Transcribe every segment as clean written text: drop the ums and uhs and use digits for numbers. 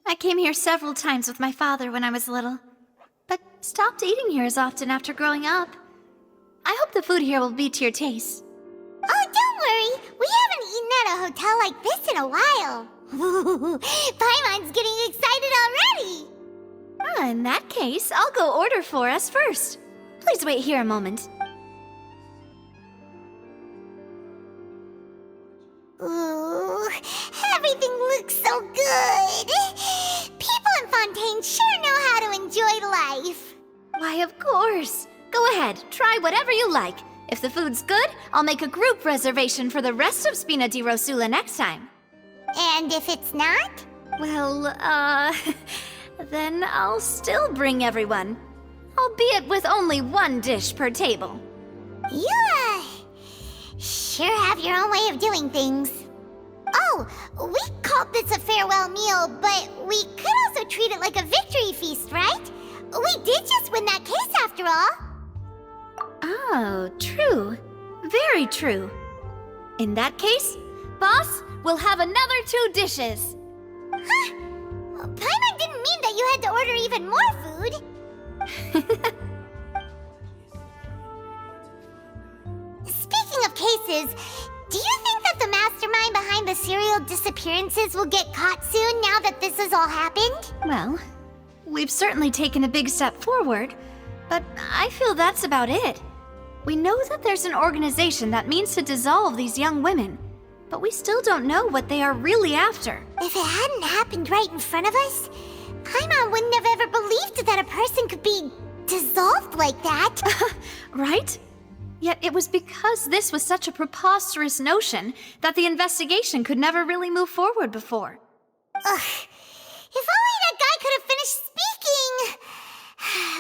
I came here several times with my father when I was little, but stopped eating here as often after growing up. I hope the food here will be to your taste. Oh, don't worry. We haven't eaten at a hotel like this in a while. Paimon's getting excited already. In that case, I'll go order for us first. Please wait here a moment. Ooh, everything looks so good. People in Fontaine sure know how to enjoy life. Why, of course. Go ahead, try whatever you like. If the food's good, I'll make a group reservation for the rest of Spina di Rosula next time. And if it's not? Well, then I'll still bring everyone. Albeit with only one dish per table. You, sure have your own way of doing things. Oh, we called this a farewell meal, but we could also treat it like a victory feast, right? We did just win that case after all. Oh, true. Very true. In that case, boss, we'll have another 2 dishes. Huh? Paimon didn't mean that you had to order even more food. Speaking of cases, do you think that the mastermind behind the serial disappearances will get caught soon now that this has all happened? Well, we've certainly taken a big step forward, but I feel that's about it. We know that there's an organization that means to dissolve these young women, but we still don't know what they are really after. If it hadn't happened right in front of us, Paimon wouldn't have ever believed that a person could be dissolved like that. Right? Yet it was because this was such a preposterous notion that the investigation could never really move forward before. Ugh. If only that guy could have finished speaking!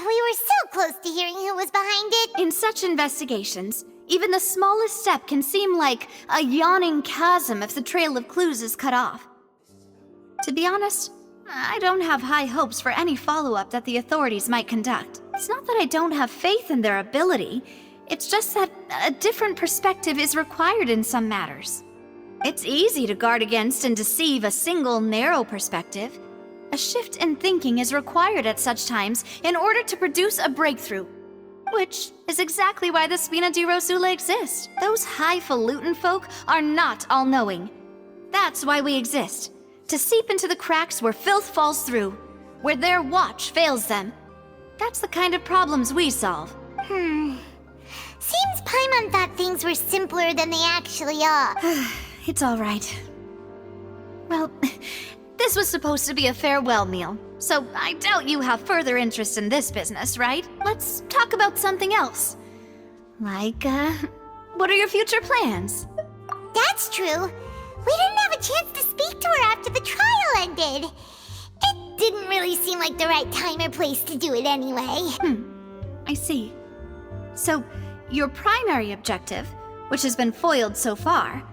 We were so close to hearing who was behind it. In such investigations, even the smallest step can seem like a yawning chasm if the trail of clues is cut off. To be honest, I don't have high hopes for any follow-up that the authorities might conduct. It's not that I don't have faith in their ability, it's just that a different perspective is required in some matters. It's easy to guard against and deceive a single narrow perspective. A shift in thinking is required at such times in order to produce a breakthrough. Which is exactly why the Spina di Rosula exists. Those highfalutin folk are not all-knowing. That's why we exist. To seep into the cracks where filth falls through, where their watch fails them. That's the kind of problems we solve. Seems Paimon thought things were simpler than they actually are. It's all right. Well, this was supposed to be a farewell meal, so I doubt you have further interest in this business, right? Let's talk about something else. Like, what are your future plans? That's true. We didn't have a chance to speak to her after the trial ended. It didn't really seem like the right time or place to do it anyway. I see. So, your primary objective, which has been foiled so far,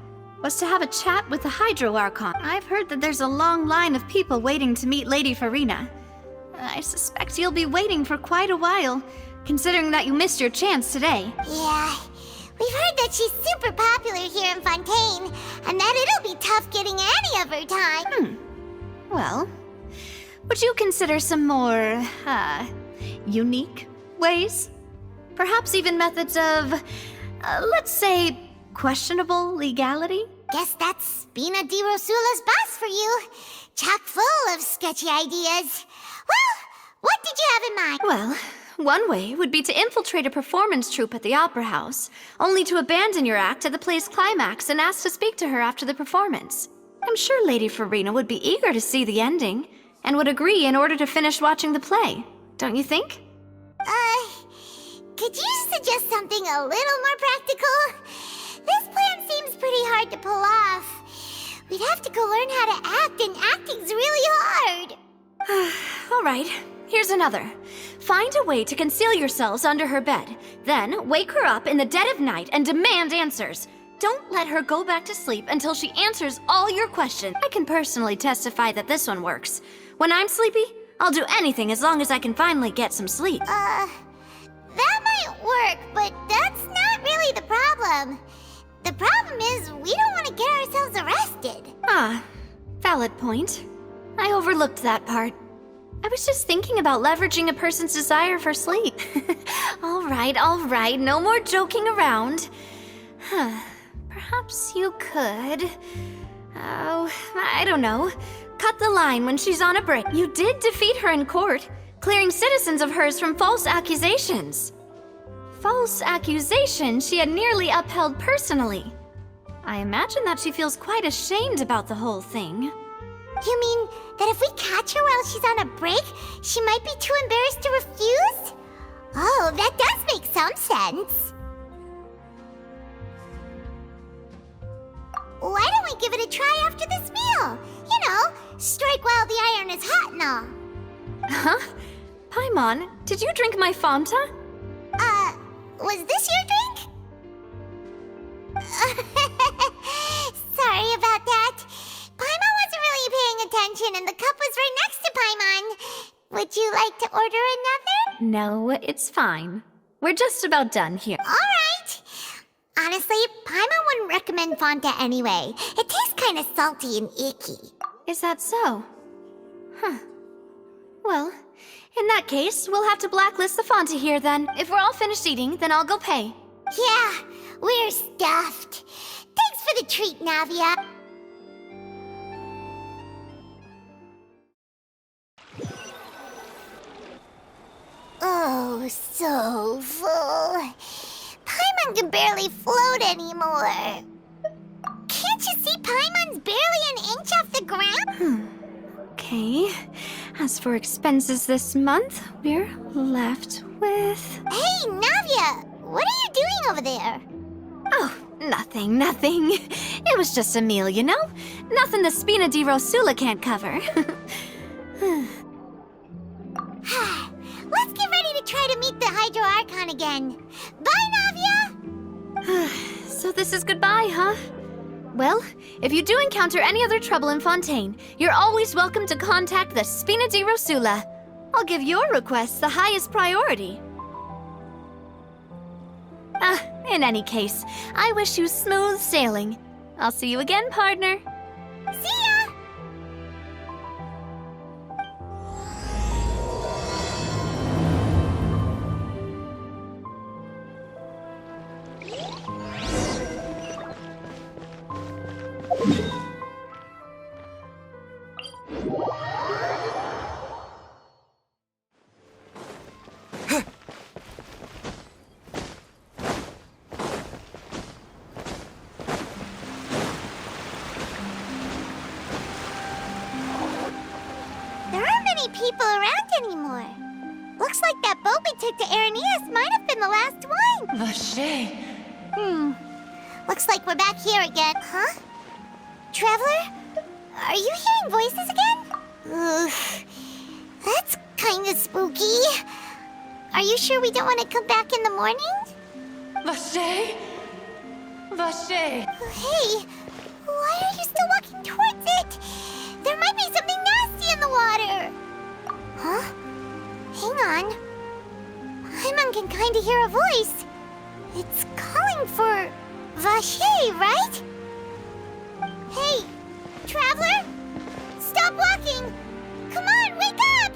was to have a chat with the Hydro Archon. I've heard that there's a long line of people waiting to meet Lady Farina. I suspect you'll be waiting for quite a while, considering that you missed your chance today. Yeah, we've heard that she's super popular here in Fontaine, and that it'll be tough getting any of her time. Well, would you consider some more, unique ways? Perhaps even methods of, let's say, questionable legality? Guess that's Spina di Rosula's boss for you. Chock full of sketchy ideas. Well, what did you have in mind? Well, one way would be to infiltrate a performance troupe at the Opera House, only to abandon your act at the play's climax and ask to speak to her after the performance. I'm sure Lady Farina would be eager to see the ending, and would agree in order to finish watching the play. Don't you think? Could you suggest something a little more practical? This plan seems pretty hard to pull off. We'd have to go learn how to act, and acting's really hard. All right, here's another. Find a way to conceal yourselves under her bed. Then wake her up in the dead of night and demand answers. Don't let her go back to sleep until she answers all your questions. I can personally testify that this one works. When I'm sleepy, I'll do anything as long as I can finally get some sleep. That might work, but that's not really the problem. The problem is we don't want to get ourselves arrested. Ah, valid point. I overlooked that part. I was just thinking about leveraging a person's desire for sleep. All right, no more joking around. Perhaps you could... Oh, I don't know. Cut the line when she's on a break. You did defeat her in court, clearing citizens of hers from false accusations. False accusations she had nearly upheld personally. I imagine that she feels quite ashamed about the whole thing. You mean that if we catch her while she's on a break, she might be too embarrassed to refuse? Oh, that does make some sense. Why don't we give it a try after this meal? You know, strike while the iron is hot and all. Huh? Paimon, did you drink my Fanta? Was this your drink? Sorry about that. Paimon wasn't really paying attention and the cup was right next to Paimon. Would you like to order another? No, it's fine. We're just about done here. Alright. Honestly, Paimon wouldn't recommend Fontaine anyway. It tastes kind of salty and icky. Is that so? Huh. Well, in that case, we'll have to blacklist the Fanta here then. If we're all finished eating, then I'll go pay. Yeah, we're stuffed. Thanks for the treat, Navia. Oh, so full. Paimon can barely float anymore. Can't you see Paimon's barely an inch off the ground? Okay. As for expenses this month, we're left with... Hey, Navia! What are you doing over there? Oh, nothing. It was just a meal, you know? Nothing the Spina di Rosula can't cover. Let's get ready to try to meet the Hydro Archon again. Bye, Navia! So this is goodbye, huh? Well, if you do encounter any other trouble in Fontaine, you're always welcome to contact the Spina di Rosula. I'll give your requests the highest priority. In any case, I wish you smooth sailing. I'll see you again, partner. See ya! People around anymore. Looks like that boat we took to Araneas might have been the last one. Vache. Looks like we're back here again. Huh? Traveler? Are you hearing voices again? Ugh. That's kind of spooky. Are you sure we don't want to come back in the morning? Vache? Vache. Hey, why are you still walking towards it? There might be something nasty in the water. Huh? Hang on. Paimon can kind of hear a voice. It's calling for Vache, right? Hey, Traveler? Stop walking! Come on, wake up!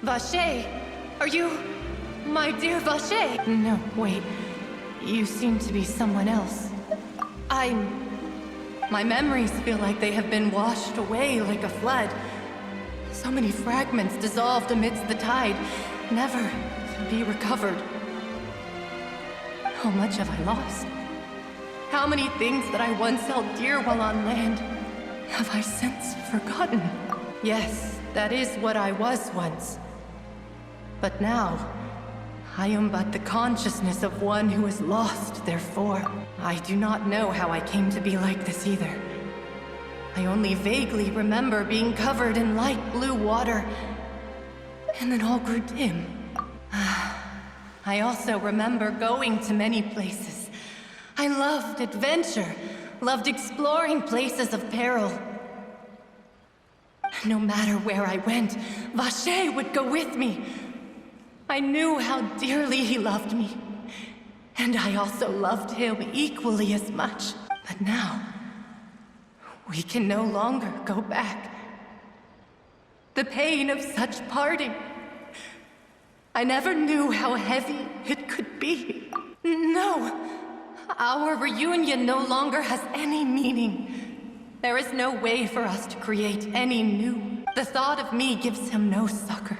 Vache, are you... my dear Vache? No, wait. You seem to be someone else. My memories feel like they have been washed away like a flood. So many fragments dissolved amidst the tide, never to be recovered. How much have I lost? How many things that I once held dear while on land have I since forgotten? Yes, that is what I was once. But now, I am but the consciousness of one who is lost, therefore. I do not know how I came to be like this either. I only vaguely remember being covered in light blue water, and then all grew dim. I also remember going to many places. I loved adventure, loved exploring places of peril. No matter where I went, Vacher would go with me. I knew how dearly he loved me. And I also loved him equally as much. But now, we can no longer go back. The pain of such parting. I never knew how heavy it could be. No, our reunion no longer has any meaning. There is no way for us to create any new. The thought of me gives him no succor.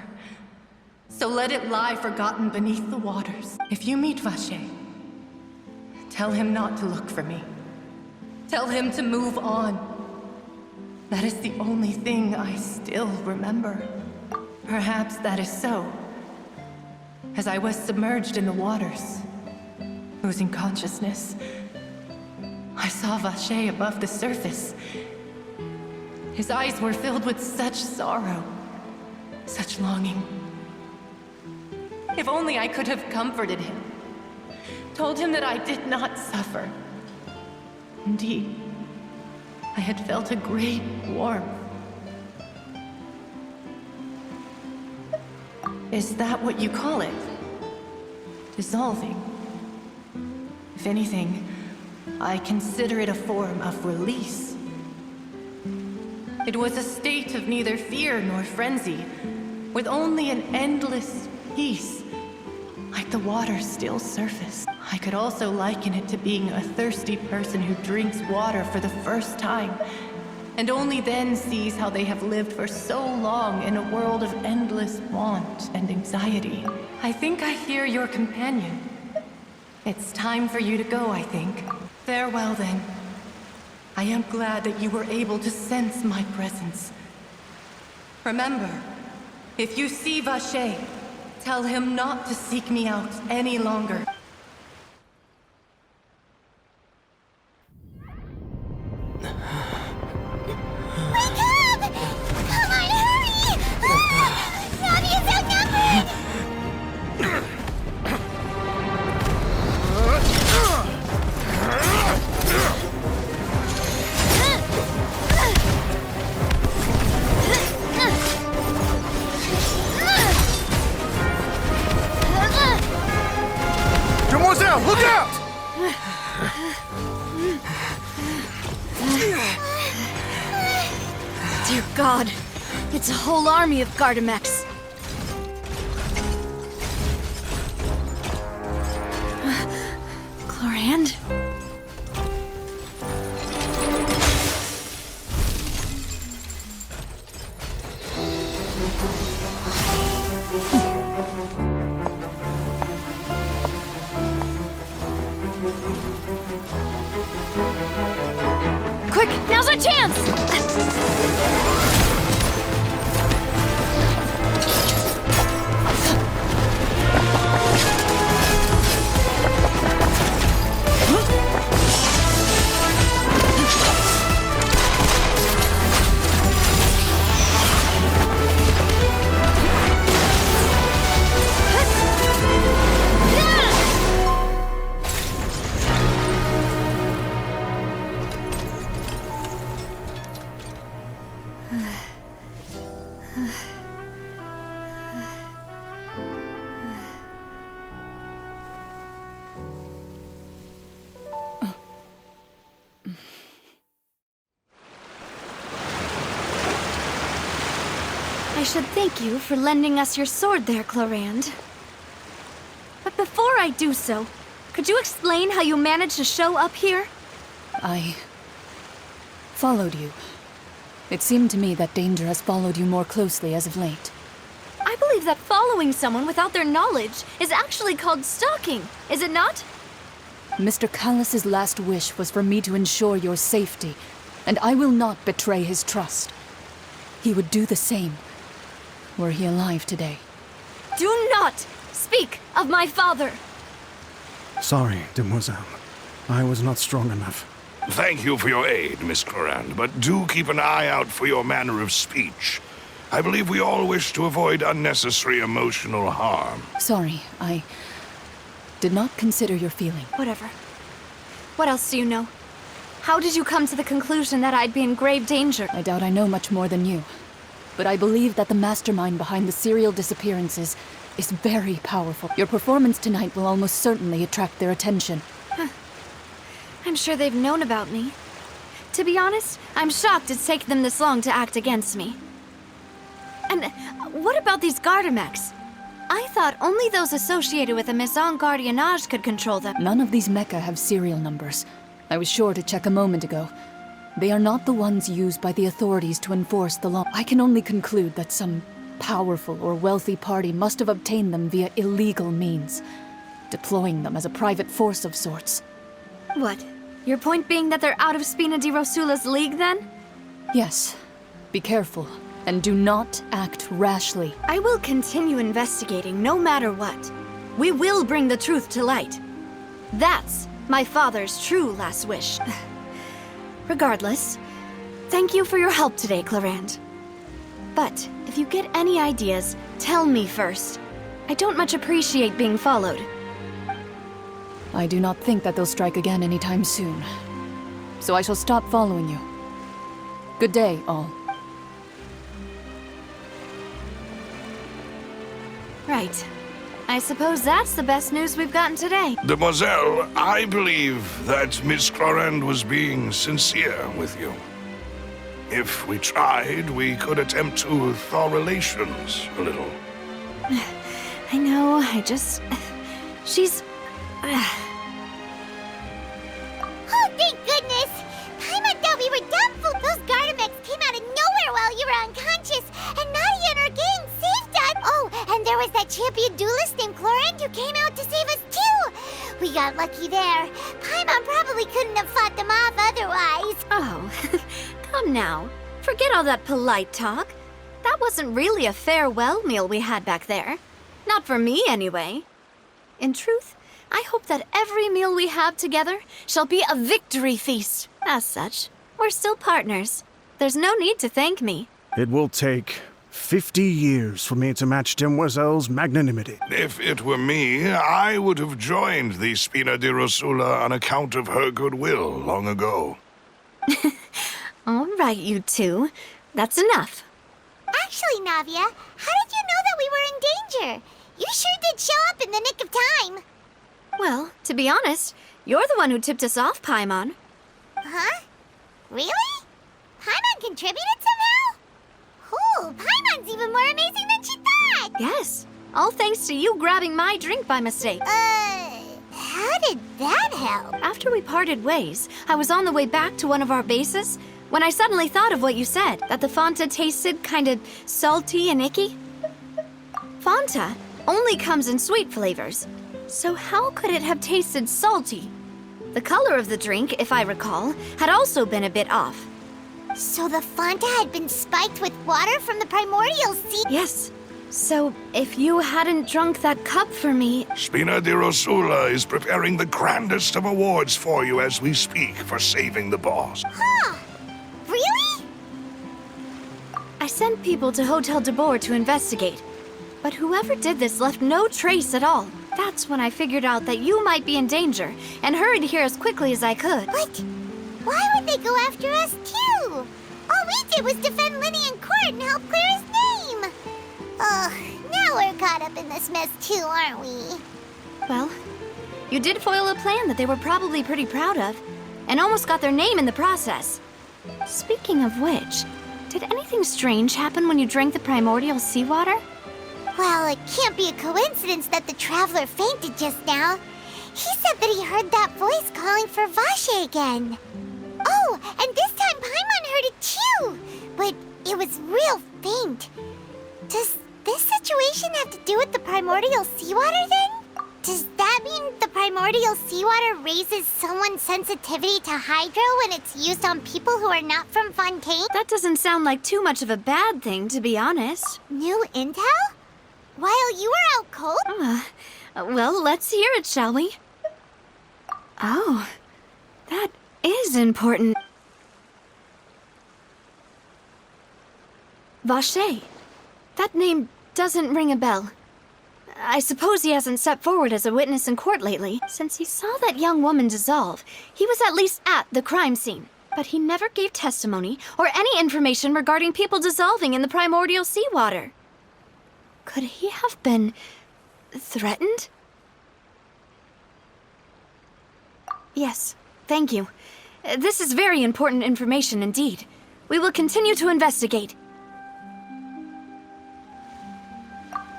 So let it lie forgotten beneath the waters. If you meet Vacher, tell him not to look for me. Tell him to move on. That is the only thing I still remember. Perhaps that is so. As I was submerged in the waters, losing consciousness, I saw Vacher above the surface. His eyes were filled with such sorrow, such longing. If only I could have comforted him, told him that I did not suffer. Indeed, I had felt a great warmth. Is that what you call it? Dissolving? If anything, I consider it a form of release. It was a state of neither fear nor frenzy, with only an endless peace, like the water's still surface. I could also liken it to being a thirsty person who drinks water for the first time, and only then sees how they have lived for so long in a world of endless want and anxiety. I think I hear your companion. It's time for you to go, I think. Farewell, then. I am glad that you were able to sense my presence. Remember, if you see Vacher, tell him not to seek me out any longer. Look out! Dear God, it's a whole army of Gardamex. Chlorand? Quick, now's our chance! I should thank you for lending us your sword there, Chlorand. But before I do so, could you explain how you managed to show up here? I followed you. It seemed to me that danger has followed you more closely as of late. I believe that following someone without their knowledge is actually called stalking, is it not? Mr. Callus's last wish was for me to ensure your safety, and I will not betray his trust. He would do the same, were he alive today. Do not speak of my father! Sorry, demoiselle. I was not strong enough. Thank you for your aid, Miss Clorand, but do keep an eye out for your manner of speech. I believe we all wish to avoid unnecessary emotional harm. Sorry, I did not consider your feeling. Whatever. What else do you know? How did you come to the conclusion that I'd be in grave danger? I doubt I know much more than you. But I believe that the mastermind behind the serial disappearances is very powerful. Your performance tonight will almost certainly attract their attention. I'm sure they've known about me. To be honest, I'm shocked it's taken them this long to act against me. And what about these Gardamex? I thought only those associated with the Maison Gardiennage could control them. None of these mecha have serial numbers. I was sure to check a moment ago. They are not the ones used by the authorities to enforce the law. I can only conclude that some powerful or wealthy party must have obtained them via illegal means, deploying them as a private force of sorts. What? Your point being that they're out of Spina di Rosula's league, then? Yes. Be careful, and do not act rashly. I will continue investigating no matter what. We will bring the truth to light. That's my father's true last wish. Regardless, thank you for your help today, Clarand. But if you get any ideas, tell me first. I don't much appreciate being followed. I do not think that they'll strike again anytime soon. So I shall stop following you. Good day, all. Right. I suppose that's the best news we've gotten today. Demoiselle, I believe that Miss Clarand was being sincere with you. If we tried, we could attempt to thaw relations a little. I know, she's... Oh, thank goodness! Paimon thought we were done for. Those Gardamex came out of nowhere while you were unconscious, and Nadia and her gang saved us! Oh, and there was that champion duelist named Clarand who came out to save us too! We got lucky there. Paimon probably couldn't have fought them off otherwise. Oh, come now. Forget all that polite talk. That wasn't really a farewell meal we had back there. Not for me, anyway. In truth, I hope that every meal we have together shall be a victory feast. As such, we're still partners. There's no need to thank me. It will take 50 years for me to match Demoiselle's magnanimity. If it were me, I would have joined the Spina di Rosula on account of her goodwill long ago. All right, you two. That's enough. Actually, Navia, how did you know that we were in danger? You sure did show up in the nick of time. Well, to be honest, you're the one who tipped us off, Paimon. Huh? Really? Paimon contributed somehow? Ooh, Paimon's even more amazing than she thought! Yes, all thanks to you grabbing my drink by mistake. How did that help? After we parted ways, I was on the way back to one of our bases when I suddenly thought of what you said, that the Fanta tasted kind of salty and icky. Fanta only comes in sweet flavors, so how could it have tasted salty? The color of the drink, if I recall, had also been a bit off. So the Fanta had been spiked with water from the primordial sea? Yes. So, if you hadn't drunk that cup for me... Spina di Rosula is preparing the grandest of awards for you as we speak for saving the boss. Huh. Really? I sent people to Hotel de Boer to investigate, but whoever did this left no trace at all. That's when I figured out that you might be in danger, and hurried here as quickly as I could. What? Why would they go after us, too? All we did was defend Linny in court and help clear his name. Ugh, now we're caught up in this mess, too, aren't we? Well, you did foil a plan that they were probably pretty proud of, and almost got their name in the process. Speaking of which, did anything strange happen when you drank the primordial seawater? Well, it can't be a coincidence that the traveler fainted just now. He said that he heard that voice calling for Vache again. Oh, and this time Paimon heard it too, but it was real faint. Does this situation have to do with the primordial seawater then? Does that mean the primordial seawater raises someone's sensitivity to hydro when it's used on people who are not from Fontaine? That doesn't sound like too much of a bad thing, to be honest. New intel? While you were out cold? Well, let's hear it, shall we? Oh, that is important. Vache. That name doesn't ring a bell. I suppose he hasn't stepped forward as a witness in court lately. Since he saw that young woman dissolve, he was at least at the crime scene. But he never gave testimony or any information regarding people dissolving in the primordial seawater. Could he have been threatened? Yes, thank you. This is very important information indeed. We will continue to investigate.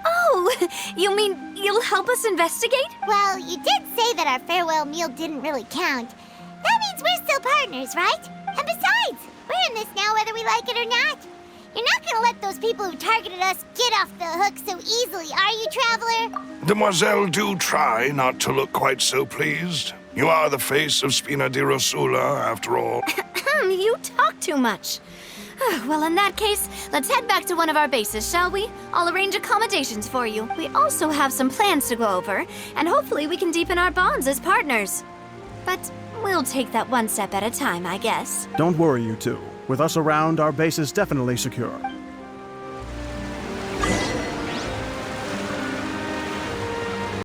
Oh, you mean you'll help us investigate? Well, you did say that our farewell meal didn't really count. That means we're still partners, right? And besides, we're in this now whether we like it or not. You're not gonna let those people who targeted us get off the hook so easily, are you, Traveler? Demoiselle, do try not to look quite so pleased. You are the face of Spina di Rosula, after all. You talk too much. Well, in that case, let's head back to one of our bases, shall we? I'll arrange accommodations for you. We also have some plans to go over, and hopefully we can deepen our bonds as partners. But we'll take that one step at a time, I guess. Don't worry, you two. With us around, our base is definitely secure.